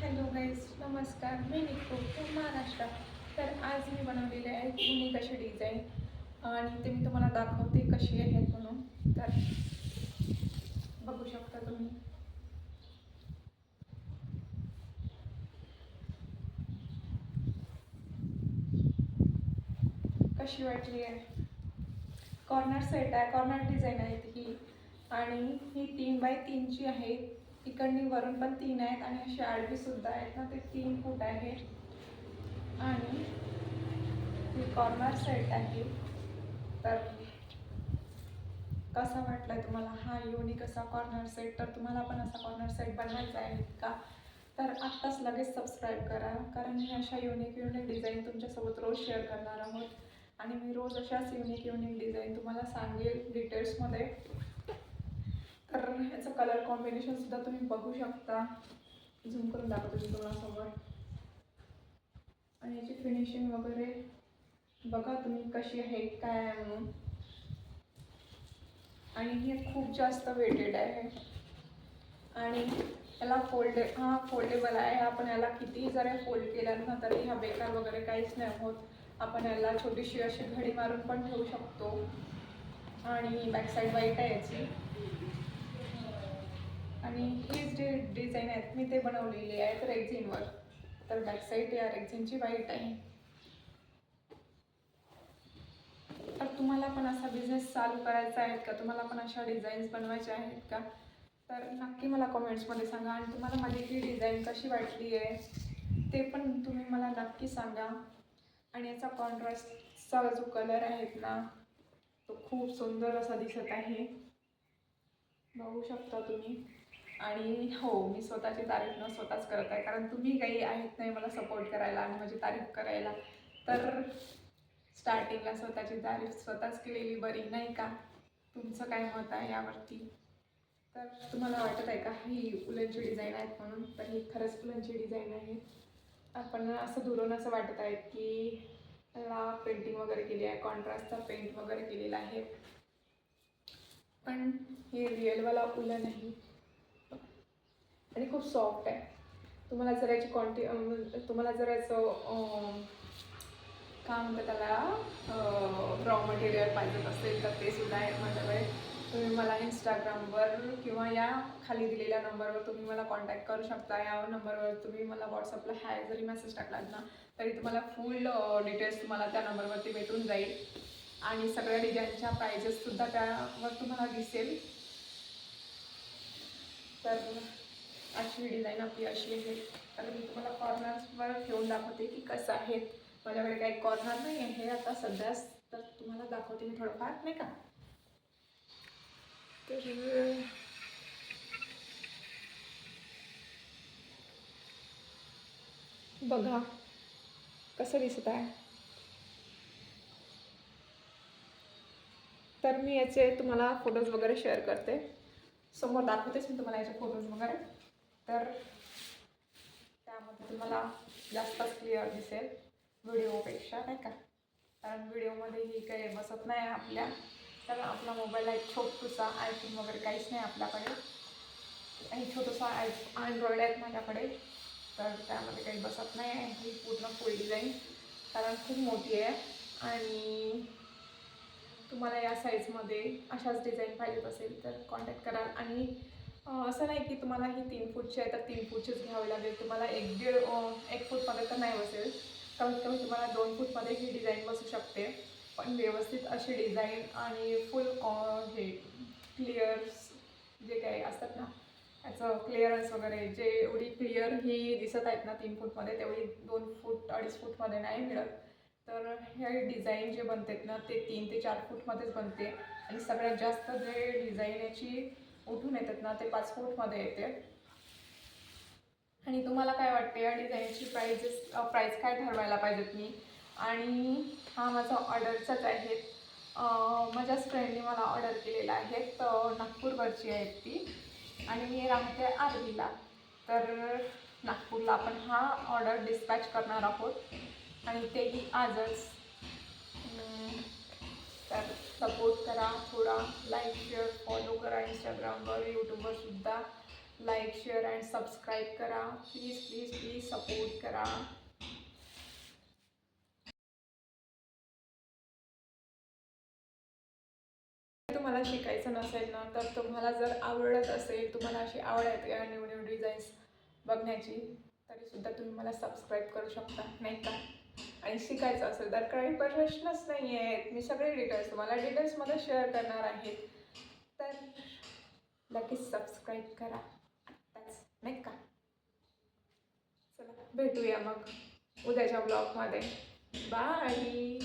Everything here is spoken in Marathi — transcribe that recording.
हॅलो गाईज, नमस्कार. मी निकू फ्रॉम महाराष्ट्र. तर आज मी बनवलेले आहे युनिक अशी डिझाईन आणि ते मी तुम्हाला दाखवते कशी आहेत म्हणून. तर बघू शकता तुम्ही कशी वाटली आहे. कॉर्नर सेट आहे, कॉर्नर डिझाईन आहे ही आणि ही 3x3ची आहे. इकडनी वरून पण 3 आहेत आणि अशी आडवी सुद्धा आहेत ना, ते 3 फूट आहे आणि ही कॉर्नर सेट आहे. तर कसा वाटलाय तुम्हाला हा युनिक असा कॉर्नर सेट? तर तुम्हाला पण असा कॉर्नर सेट बनवायचा आहे का? तर आत्ताच लगेच सबस्क्राईब करा, कारण मी अशा युनिक डिझाईन तुमच्यासोबत रोज शेअर करणार आहोत आणि मी रोज अशाच युनिक डिझाईन तुम्हाला सांगेल डिटेल्समध्ये. तर ह्याचं कलर कॉम्बिनेशनसुद्धा तुम्ही बघू शकता. झूम करून दाखवतो मी तुम्हाला समोर. आणि याची फिनिशिंग वगैरे बघा तुम्ही कशी आहे, काय आहे म्हणून. आणि हे खूप जास्त वेटेड आहे आणि याला फोल्डेबल आहे. आपण याला कितीही जरी फोल्ड केलं ना तरी हा बेकार वगैरे काहीच नाही होत. आपण याला छोटीशी अशी घडी मारून पण ठेवू शकतो. आणि बॅकसाईड वाईट आहे याची. आणि हे जे डिझाईन आहेत मी ते बनवलेले आहेत रेक्झिनवर. तर बॅकसाईड या रेक्झिनची वाईट आहे. तर तुम्हाला पण असा बिझनेस चालू करायचा आहे का? तुम्हाला पण अशा डिझाईन्स बनवायच्या आहेत का? तर नक्की मला कमेंट्समध्ये सांगा. आणि तुम्हाला माझी ही डिझाईन कशी वाटली आहे ते पण तुम्ही मला नक्की सांगा. आणि याचा कॉन्ट्रास्टचा जो कलर आहेत ना तो खूप सुंदर असा दिसत आहे, बघू शकता तुम्ही. आणि हो, मी स्वतःची तारीफ न स्वतःच करत आहे, कारण तुम्ही काही आहेत नाही मला सपोर्ट करायला आणि माझी तारीफ करायला. तर स्टार्टिंगला स्वतःची तारीफ स्वतःच केलेली बरी, नाही का? तुमचं काय मत आहे यावरती? तर तुम्हाला वाटत आहे का ही उलनची डिझाईन आहेत म्हणून? तर ही खरंच उलनची डिझाईन आहे. आपण असं दुरून असं वाटत आहे की याला पेंटिंग वगैरे केली आहे, कॉन्ट्रास्टचा पेंट वगैरे केलेला आहे, पण हे रिअलवाला उलन आहे आणि खूप सॉफ्ट आहे. तुम्हाला जर याची तुम्हाला जर याचं काय म्हणतात त्याला रॉ मटेरियल पाहिजे असेल तर ते सुद्धा आहे माझ्याकडे. तुम्ही मला इंस्टाग्रामवर किंवा या खाली दिलेल्या नंबरवर तुम्ही मला कॉन्टॅक्ट करू शकता. या नंबरवर तुम्ही मला व्हॉट्सअपला हाय जरी मेसेज टाकलात ना तरी तुम्हाला फुल डिटेल्स तुम्हाला त्या नंबरवरती भेटून जाईल. आणि सगळ्या डिझाईनच्या प्राइजेससुद्धा त्यावर तुम्हाला दिसेल. तर अशी डिझाईन आपली अशी आहे. तर मी तुम्हाला कॉर्नर्सवर ठेवून दाखवते की कसं आहे. माझ्याकडे काही कॉर्नर नाही आहे आता सध्याच, तर तुम्हाला दाखवते मी थोडंफार, नाही का? तर बघा कसं दिसत आहे. तर मी याचे तुम्हाला फोटोज वगैरे शेअर करते, समोर दाखवतेच मी तुम्हाला याचे फोटोज वगैरे. तर त्यामध्ये तुम्हाला जास्तच क्लिअर दिसेल व्हिडिओपेक्षा, नाही का? कारण व्हिडिओमध्ये ही काही बसत नाही आपल्या. कारण आपला मोबाईल आहे छोटूसा, आयफोन वगैरे काहीच नाही आपल्याकडे. आणि छोटूसा अँड्रॉइड आहे माझ्याकडे, तर त्यामध्ये काही बसत नाही आहे ही पूर्ण फुल डिझाईन, कारण खूप मोठी आहे. आणि तुम्हाला या साईजमध्ये अशाच डिझाईन पाहिजेत असेल तर कॉन्टॅक्ट कराल. आणि असं नाही की तुम्हाला ही 3 फूटची आहे तर 3 फूटचीच घ्यावी लागेल. तुम्हाला 1 फूटमध्ये तर नाही बसेल, कमीत कमी तुम्हाला 2 फूटमध्ये ही डिझाईन बसू शकते. पण व्यवस्थित अशी डिझाईन आणि फुल हे क्लिअर्स जे काही असतात ना याचं क्लिअरन्स वगैरे, जे एवढी क्लिअर ही दिसत आहेत ना 3 फूटमध्ये, तेवढी 2 फूट 2.5 फूटमध्ये नाही मिळत. तर हे डिझाईन जे बनतात ना ते 3 ते 4 फूटमध्येच बनते. आणि सगळ्यात जास्त जे डिझाईन याची उठून येतात ना ते 5 फूटमध्ये येते. आणि तुम्हाला काय वाटते या डिझाईनची प्राईस काय ठरवायला पाहिजेत मी? आणि हा माझा ऑर्डरचाच आहे. माझ्याच फ्रेंडने मला ऑर्डर केलेला आहे, तर नागपूरवरची आहे ती आणि मी राहते आर्वीला. तर नागपूरला आपण हा ऑर्डर डिस्पॅच करणार आहोत आणि तेही आजच. तर सपोर्ट करा थोडा, लाईक शेअर फॉलो करा इंस्टाग्रामवर, यूट्यूबवरसुद्धा. लाईक शेअर अँड सबस्क्राईब करा. प्लीज प्लीज प्लीज सपोर्ट करा. तुम्हाला शिकायचं नसेल ना, तर तुम्हाला जर आवडत असेल, तुम्हाला अशी आवड आहे या न्यू न्यू डिझाईन्स बघण्याची, तरीसुद्धा तुम्ही मला सबस्क्राईब करू शकता, नाही का. आणि शिकायचं असेल तर काही प्रश्नच नाही आहेत. मी सगळे डिटेल्स तुम्हाला डिटेल्समध्ये शेअर करणार आहे. तर लगेच सबस्क्राईब करा आत्ताच, नाही का. चला भेटूया मग उद्याच्या ब्लॉगमध्ये. बाय.